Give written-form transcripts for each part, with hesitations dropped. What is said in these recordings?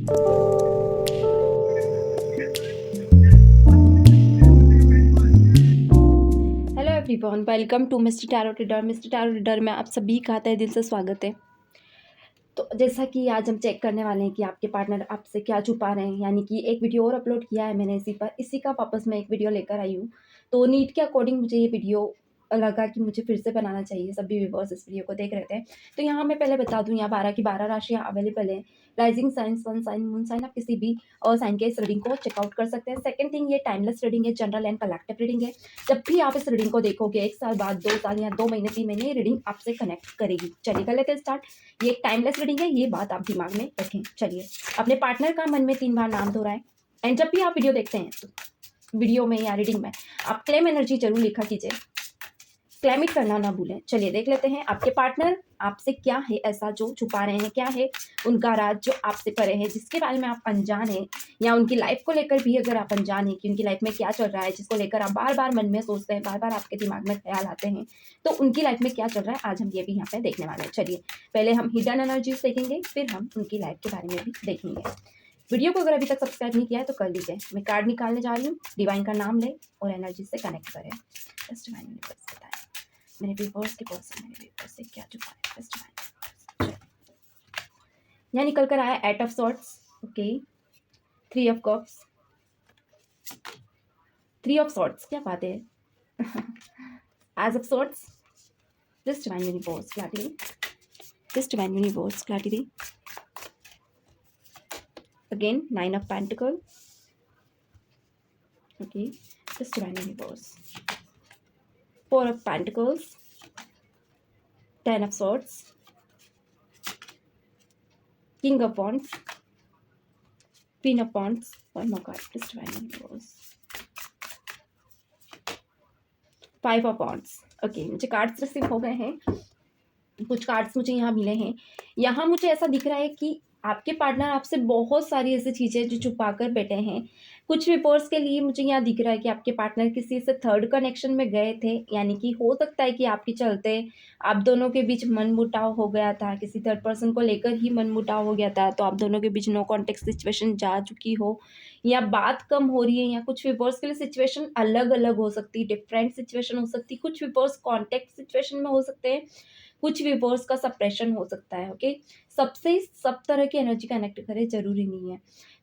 Hello everyone, welcome to mister tarot reader. Mister tarot reader में आप सभी का तहे दिल से स्वागत है। तो जैसा कि आज हम चेक करने वाले हैं कि आपके पार्टनर आपसे क्या छुपा रहे हैं, यानी कि एक वीडियो और अपलोड किया है मैंने इसी का वापस मैं एक वीडियो लेकर आई हूँ। तो नीड के अकॉर्डिंग मुझे ये वीडियो लगा कि मुझे फिर से बनाना चाहिए। सभी व्यूअर्स इस वीडियो को देख रहे थे। तो यहाँ मैं पहले बता दूँ, यहाँ 12 की 12 राशियाँ अवेलेबल हैं। Rising sign, sun sign, moon sign, आप किसी भी साइन के इस रीडिंग को चेकआउट कर सकते हैं। सेकंड थिंग, ये टाइमलेस रीडिंग है, जनरल एंड कलेक्टिव रीडिंग है। जब भी आप इस रीडिंग को देखोगे 1 साल बाद, 2 साल या 2 महीने 3 महीने, ये रीडिंग आपसे कनेक्ट करेगी। चलिए कर लेते हैं स्टार्ट। ये एक टाइमलेस रीडिंग है, ये बात आप दिमाग में रखें। चलिए, अपने पार्टनर का मन में 3 बार नाम दोहराएं। एंड जब भी आप वीडियो देखते हैं तो वीडियो में या रीडिंग में आप क्लेम एनर्जी जरूर लिखा कीजिए, क्लेम इट करना ना भूलें। चलिए देख लेते हैं आपके पार्टनर आपसे क्या है ऐसा जो छुपा रहे हैं, क्या है उनका राज जो आपसे परे है, जिसके बारे में आप अनजान हैं, या उनकी लाइफ को लेकर भी अगर आप अनजान हैं कि उनकी लाइफ में क्या चल रहा है, जिसको लेकर आप बार बार मन में सोचते हैं, बार बार आपके दिमाग में ख्याल आते हैं, तो उनकी लाइफ में क्या चल रहा है आज हम ये भी यहाँ पे देखने वाले हैं। चलिए पहले हम हिडन एनर्जीज देखेंगे, फिर हम उनकी लाइफ के बारे में भी देखेंगे। वीडियो को अगर अभी तक सब्सक्राइब नहीं किया है तो कर लीजिए। मैं कार्ड निकालने जा रही हूँ, डिवाइन का नाम ले और एनर्जी से कनेक्ट करें। बस डिवाइन यूनिवर्स बताएं मेरे व्यूअर्स के पर्सन, मेरे व्यूअर्स से क्या छुपा है। बस डिवाइन यहाँ निकल कर आया eight of swords, okay, 3 of cups, 3 of swords, क्या बात है। Eight of swords, this divine universe clarity, this divine universe clarity. Again 9 of Pentacle, okay, this divine universe, 4 of Pentacles, 10 of Swords, King of Wands, Queen of Wands, one more card, this divine universe, 5 of Wands, okay, मुझे cards receive हो गए हैं, कुछ cards मुझे यहाँ मिले हैं। यहाँ मुझे ऐसा दिख रहा है कि आपके पार्टनर आपसे बहुत सारी ऐसी चीज़ें जो छुपा कर बैठे हैं। कुछ रिपोर्ट्स के लिए मुझे यहाँ दिख रहा है कि आपके पार्टनर किसी से थर्ड कनेक्शन में गए थे, यानी कि हो सकता है कि आपके चलते आप दोनों के बीच मनमुटाव हो गया था, किसी थर्ड पर्सन को लेकर ही मनमुटाव हो गया था, तो आप दोनों के बीच नो कॉन्टेक्ट सिचुएशन जा चुकी हो, या बात कम हो रही है, या कुछ रिपोर्ट्स के लिए सिचुएशन अलग अलग हो सकती है, डिफरेंट सिचुएशन हो सकती है। कुछ रिपोर्ट्स कॉन्टेक्ट सिचुएशन में हो सकते हैं, कुछ व्यूवर्स का सप्रेशन हो सकता है, ओके। सबसे सब तरह की एनर्जी कनेक्ट करे जरूरी नहीं है।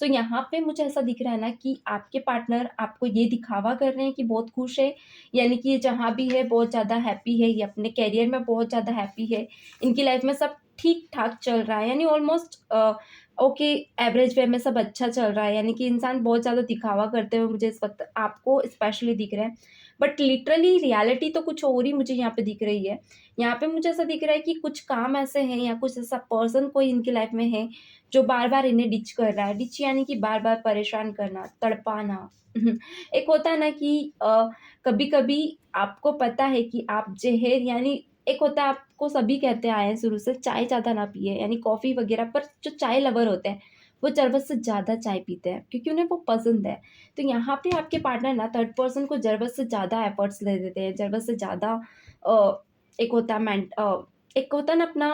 सो यहाँ पे मुझे ऐसा दिख रहा है ना कि आपके पार्टनर आपको ये दिखावा कर रहे हैं कि बहुत खुश है, यानी कि ये जहाँ भी है बहुत ज़्यादा हैप्पी है, ये अपने कैरियर में बहुत ज़्यादा हैप्पी है, इनकी लाइफ में सब ठीक ठाक चल रहा है, यानी ऑलमोस्ट ओके, एवरेज वे में सब अच्छा चल रहा है, यानी कि इंसान बहुत ज़्यादा दिखावा करते हुए मुझे इस वक्त आपको स्पेशली दिख रहा है। बट लिटरली रियलिटी तो कुछ और ही मुझे यहाँ पे दिख रही है। यहाँ पे मुझे ऐसा दिख रहा है कि कुछ काम ऐसे हैं या कुछ ऐसा पर्सन कोई इनकी लाइफ में है जो बार बार इन्हें डिच कर रहा है। डिच यानी कि बार बार परेशान करना, तड़पाना। एक होता है ना कि कभी कभी आपको पता है कि आप जहर, यानी एक होता है, आपको सभी कहते आए हैं शुरू से चाय ज़्यादा ना पिए, यानी कॉफ़ी वगैरह, पर जो चाय लवर होते हैं वो ज़रूरत से ज़्यादा चाय पीते हैं क्योंकि उन्हें वो पसंद है। तो यहाँ पे आपके पार्टनर ना थर्ड पर्सन को ज़रूरत से ज़्यादा एफर्ट्स ले देते हैं, ज़रूरत से ज़्यादा एक होता है एक होता है ना अपना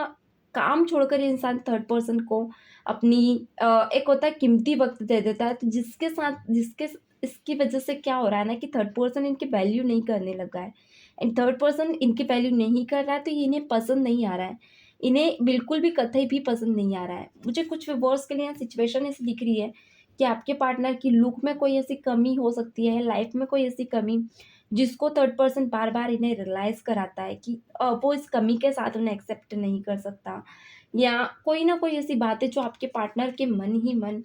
काम छोड़कर ये इंसान थर्ड पर्सन को अपनी एक होता है कीमती वक्त दे देता है। तो जिसके इसकी वजह से क्या हो रहा है ना कि थर्ड पर्सन इनकी वैल्यू नहीं करने लगा है, एंड थर्ड पर्सन इनकी वैल्यू नहीं कर रहा है, तो ये इन्हें पसंद नहीं आ रहा है, इन्हें बिल्कुल भी कतई भी पसंद नहीं आ रहा है। मुझे कुछ व्यूअर्स के लिए यहाँ सिचुएशन ऐसी दिख रही है कि आपके पार्टनर की लुक में कोई ऐसी कमी हो सकती है, लाइफ में कोई ऐसी कमी जिसको थर्ड पर्सन बार बार इन्हें रियलाइज कराता है कि वो इस कमी के साथ उन्हें एक्सेप्ट नहीं कर सकता, या कोई ना कोई ऐसी बात है जो आपके पार्टनर के मन ही मन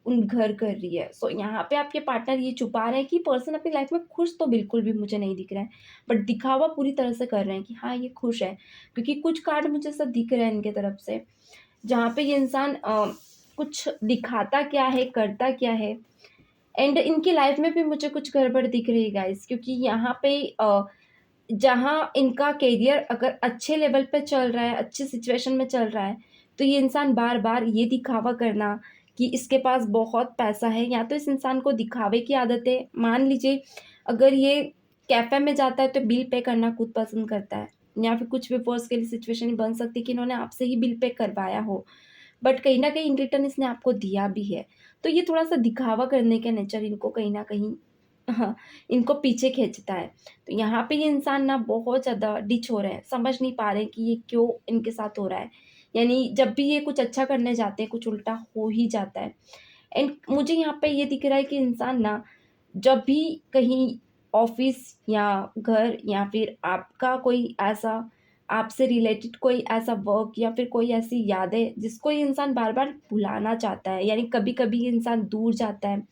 उन घर कर रही है। सो यहाँ पे आपके पार्टनर ये छुपा रहे हैं कि पर्सन अपनी लाइफ में खुश तो बिल्कुल भी मुझे नहीं दिख रहा है, बट दिखावा पूरी तरह से कर रहे हैं कि हाँ ये खुश है, क्योंकि कुछ कार्ड मुझे सब दिख रहे हैं इनके तरफ से जहाँ पे ये इंसान कुछ दिखाता क्या है, करता क्या है, एंड इनकी लाइफ में भी मुझे कुछ गड़बड़ दिख रही है गाइस, क्योंकि यहाँ पे जहाँ इनका करियर अगर अच्छे लेवल पे चल रहा है, अच्छे सिचुएशन में चल रहा है, तो ये इंसान बार बार ये दिखावा करना कि इसके पास बहुत पैसा है, या तो इस इंसान को दिखावे की आदत है। मान लीजिए अगर ये कैफ़े में जाता है तो बिल पे करना खुद पसंद करता है, या फिर कुछ भी पर्स के लिए सिचुएशन बन सकती है कि इन्होंने आपसे ही बिल पे करवाया हो, बट कहीं न कहीं इन रिटर्न इसने आपको दिया भी है। तो ये थोड़ा-सा दिखावा करने का नेचर इनको कहीं न कहीं हाँ, इनको पीछे खींचता है। तो यहाँ पे ये इंसान ना बहुत ज़्यादा डिच हो रहे हैं, समझ नहीं पा रहे हैं कि ये क्यों इनके साथ हो रहा है। यानी जब भी ये कुछ अच्छा करने जाते हैं, कुछ उल्टा हो ही जाता है। एंड मुझे यहाँ पे ये दिख रहा है कि इंसान ना जब भी कहीं ऑफ़िस या घर या फिर आपका कोई ऐसा आपसे रिलेटेड कोई ऐसा वर्क या फिर कोई ऐसी यादें जिसको ये इंसान बार-बार भुलाना चाहता है, यानी कभी-कभी ये इंसान दूर जाता है,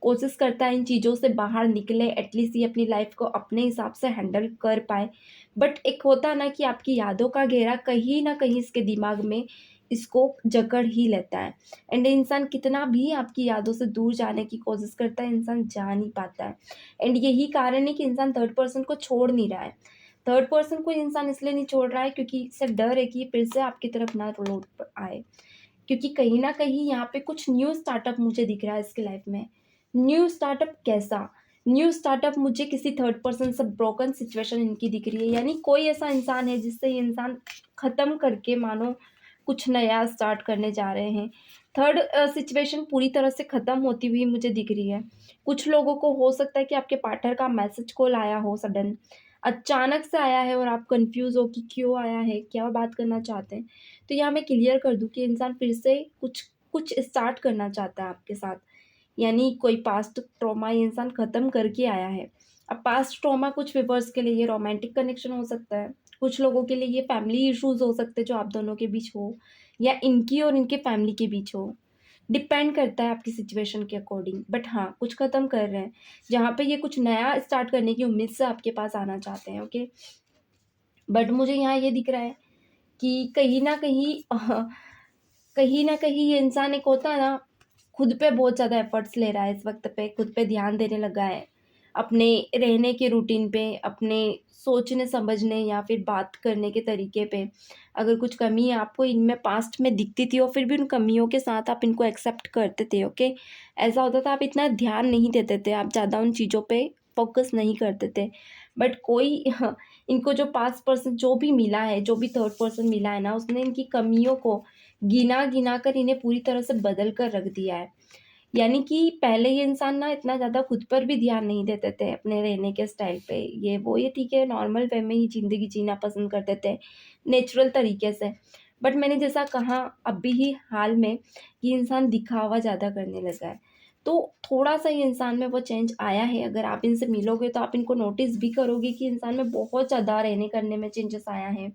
कोशिश करता है इन चीज़ों से बाहर निकले, एटलीस्ट ये अपनी लाइफ़ को अपने हिसाब से हैंडल कर पाए। बट एक होता है ना कि आपकी यादों का घेरा कहीं न कहीं इसके दिमाग में इसको जकड़ ही लेता है। एंड इंसान कितना भी आपकी यादों से दूर जाने की कोशिश करता है, इंसान जा नहीं पाता है। एंड यही कारण है कि इंसान थर्ड पर्सन को छोड़ नहीं रहा है। थर्ड पर्सन को इंसान इसलिए नहीं छोड़ रहा है क्योंकि इसे डर है कि ये फिर से आपकी तरफ ना लौट आए। क्योंकि कहीं न कहीं यहाँ पे कुछ न्यू स्टार्टअप मुझे दिख रहा है इसकी लाइफ़ में। न्यू स्टार्टअप कैसा? न्यू स्टार्टअप मुझे किसी थर्ड पर्सन से ब्रोकन सिचुएशन इनकी दिख रही है, यानी कोई ऐसा इंसान है जिससे ये इंसान ख़त्म करके मानो कुछ नया स्टार्ट करने जा रहे हैं। थर्ड सिचुएशन पूरी तरह से ख़त्म होती हुई मुझे दिख रही है। कुछ लोगों को हो सकता है कि आपके पार्टनर का मैसेज कॉल आया हो सडन, अचानक से आया है और आप कन्फ्यूज़ हो कि क्यों आया है, क्या बात करना चाहते हैं। तो यहाँ मैं क्लियर कर दूँ कि इंसान फिर से कुछ कुछ स्टार्ट करना चाहता है आपके साथ। यानी कोई पास्ट ट्रॉमा ये इंसान ख़त्म करके आया है। अब पास्ट ट्रॉमा कुछ व्यूअर्स के लिए ये रोमांटिक कनेक्शन हो सकता है, कुछ लोगों के लिए ये फैमिली इश्यूज़ हो सकते हैं जो आप दोनों के बीच हो या इनकी और इनके फैमिली के बीच हो। डिपेंड करता है आपकी सिचुएशन के अकॉर्डिंग। बट हाँ, कुछ ख़त्म कर रहे हैं, जहाँ पे ये कुछ नया स्टार्ट करने की उम्मीद से आपके पास आना चाहते हैं, ओके? बट मुझे यहाँ ये दिख रहा है कि कहीं न कहीं कहीं न कहीं ये इंसान एक होता है ना, खुद पे बहुत ज़्यादा एफ़र्ट्स ले रहा है इस वक़्त पे, खुद पे ध्यान देने लगा है। अपने रहने के रूटीन पे, अपने सोचने-समझने या फिर बात करने के तरीके पे। अगर कुछ कमी आपको इनमें पास्ट में दिखती थी और फिर भी उन कमियों के साथ आप इनको एक्सेप्ट करते थे, ओके? ऐसा होता था आप इतना ध्यान नहीं देते थे, आप ज़्यादा उन चीज़ों पे फ़ोकस नहीं करते थे। बट कोई इनको जो पास्ट पर्सन जो भी मिला है, जो भी थर्ड पर्सन मिला है ना, उसने इनकी कमियों को गिना-गिना कर इन्हें पूरी तरह से बदल कर रख दिया है। यानी कि पहले ये इंसान ना इतना ज़्यादा खुद पर भी ध्यान नहीं देते थे अपने रहने के स्टाइल पे, ये वो ये ठीक है, नॉर्मल वे में ही ज़िंदगी जीना पसंद करते थे, नेचुरल तरीके से। बट मैंने जैसा कहा अभी ही हाल में, ये इंसान दिखावा ज़्यादा करने लगा है। तो थोड़ा-सा ये इंसान में वो चेंज आया है, अगर आप इनसे मिलोगे तो आप इनको नोटिस भी करोगे कि इंसान में बहुत ज़्यादा रहने-करने में चेंजेस आया है।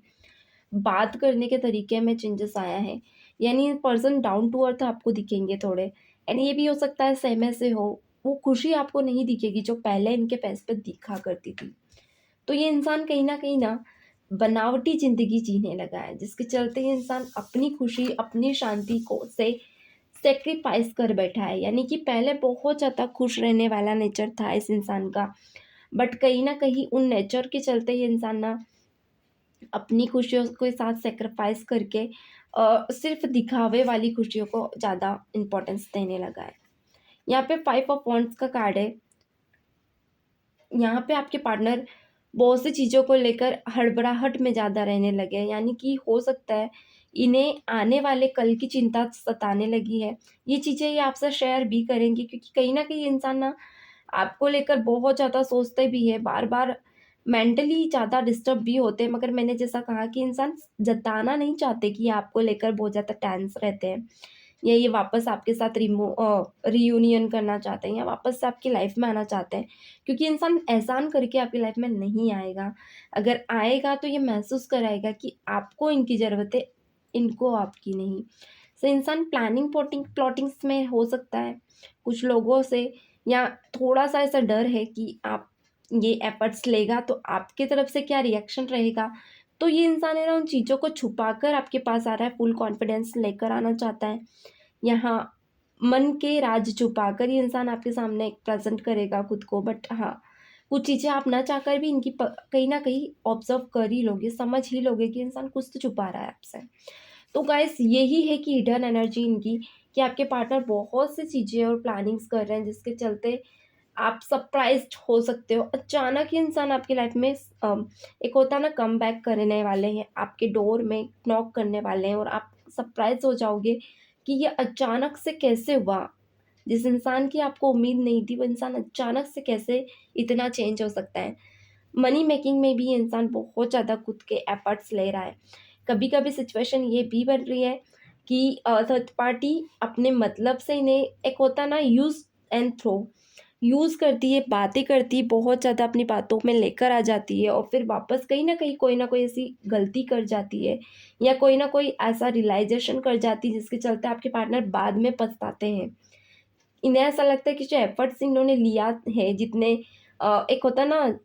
बात करने के तरीके में चेंजेस आया है। यानी पर्सन डाउन टू अर्थ आपको दिखेंगे थोड़े। एंड ये भी हो सकता है सहमे से हो, वो खुशी आपको नहीं दिखेगी जो पहले इनके फेस पे दिखा करती थी। तो ये इंसान कहीं न कहीं ना बनावटी ज़िंदगी जीने लगा है, जिसके चलते ये इंसान अपनी खुशी, अपनी शांति को से सैक्रिफ़ाइस कर बैठा है। यानी कि पहले बहुत ज़्यादा खुश रहने वाला नेचर था इस इंसान का, बट कहीं न कहीं उन नेचर के चलते ये इंसान ना अपनी खुशियों के साथ सैक्रिफाइस करके सिर्फ़ दिखावे वाली खुशियों को ज़्यादा इम्पोर्टेंस देने लगा है। यहाँ पे 5 ऑफ वांड्स का कार्ड है। यहाँ पे आपके पार्टनर बहुत सी चीज़ों को लेकर हड़बड़ाहट में ज़्यादा रहने लगे हैं, यानी कि हो सकता है इन्हें आने वाले कल की चिंता सताने लगी है। ये चीज़ें ये आपसे शेयर भी करेंगी क्योंकि कहीं न कहीं इंसान ना आपको लेकर बहुत ज़्यादा सोचते भी हैं, बार-बार मेंटली ज़्यादा डिस्टर्ब भी होते हैं, मगर मैंने जैसा कहा कि इंसान जताना नहीं चाहते कि आपको लेकर बहुत ज़्यादा टेंस रहते हैं या ये वापस आपके साथ रियूनियन करना चाहते हैं या वापस से आपकी लाइफ में आना चाहते हैं। क्योंकि इंसान एहसान करके आपकी लाइफ में नहीं आएगा। अगर आएगा तो ये महसूस कराएगा कि आपको इनकी ज़रूरत है, इनको आपकी नहीं। सो इंसान प्लानिंग प्लॉटिंग्स में हो सकता है कुछ लोगों से, या थोड़ा-सा ऐसा डर है कि आप ये एफर्ट्स लेगा तो आपकी तरफ से क्या रिएक्शन रहेगा। तो ये इंसान है ना उन चीज़ों को छुपाकर आपके पास आ रहा है, फुल कॉन्फिडेंस लेकर आना चाहता है। यहाँ मन के राज छुपाकर ये इंसान आपके सामने प्रेज़ेंट करेगा खुद को, बट हाँ, कुछ चीज़ें आप ना चाहकर भी इनकी कहीं न कहीं ऑब्ज़र्व कर ही लोगे, समझ ही लोगे कि इंसान कुछ तो छुपा रहा है आपसे। तो गाइस यही है कि हिडन एनर्जी इनकी, कि आपके पार्टनर बहुत सी चीज़ें और प्लानिंग्स कर रहे हैं जिसके चलते आप सरप्राइज़्ड हो सकते हो। अचानक ही इंसान आपकी लाइफ़ में एक होता है ना कमबैक करने वाले हैं, आपके डोर में नॉक करने वाले हैं और आप सरप्राइज हो जाओगे कि ये अचानक से कैसे हुआ। जिस इंसान की आपको उम्मीद नहीं थी, वो इंसान अचानक से कैसे इतना चेंज हो सकता है। मनी मेकिंग में भी ये इंसान बहुत ज़्यादा खुद के एफर्ट्स ले रहा है। कभी कभी सिचुएशन ये भी बन रही है कि थर्ड पार्टी अपने मतलब से इन्हें, एक होता ना यूज़ एंड थ्रो, यूज़ करती है, बातें करती है, बहुत ज़्यादा अपनी बातों में लेकर आ जाती है और फिर वापस कहीं न कहीं कोई ना कोई ऐसी गलती कर जाती है या कोई ना कोई ऐसा रियलाइज़ेशन कर जाती है जिसके चलते आपके पार्टनर बाद में पछताते हैं। इन्हें ऐसा लगता है कि जो एफर्ट्स इन्होंने लिया है, जितने एक होता ना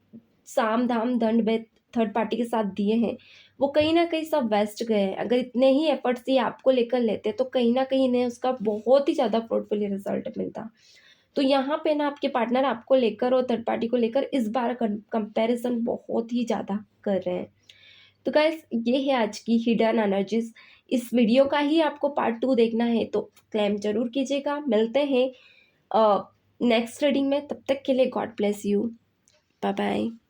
साम-दाम, दंड-भेद थर्ड पार्टी के साथ दिए हैं, वो कहीं न कहीं सब वेस्ट गए हैं। अगर इतने ही एफर्ट्स ये आपको लेकर लेते तो कहीं न कहीं इन्हें उसका बहुत ही ज़्यादा फ्रूटफुल रिज़ल्ट मिलता। तो यहाँ पे ना आपके पार्टनर आपको लेकर और थर्ड पार्टी को लेकर इस बार कंपैरिजन बहुत ही ज़्यादा कर रहे हैं। तो गाइस ये है आज की हिडन एनर्जीज। इस वीडियो का ही आपको पार्ट 2 देखना है तो क्लेम ज़रूर कीजिएगा। मिलते हैं नेक्स्ट रीडिंग में, तब तक के लिए god bless you. Bye bye.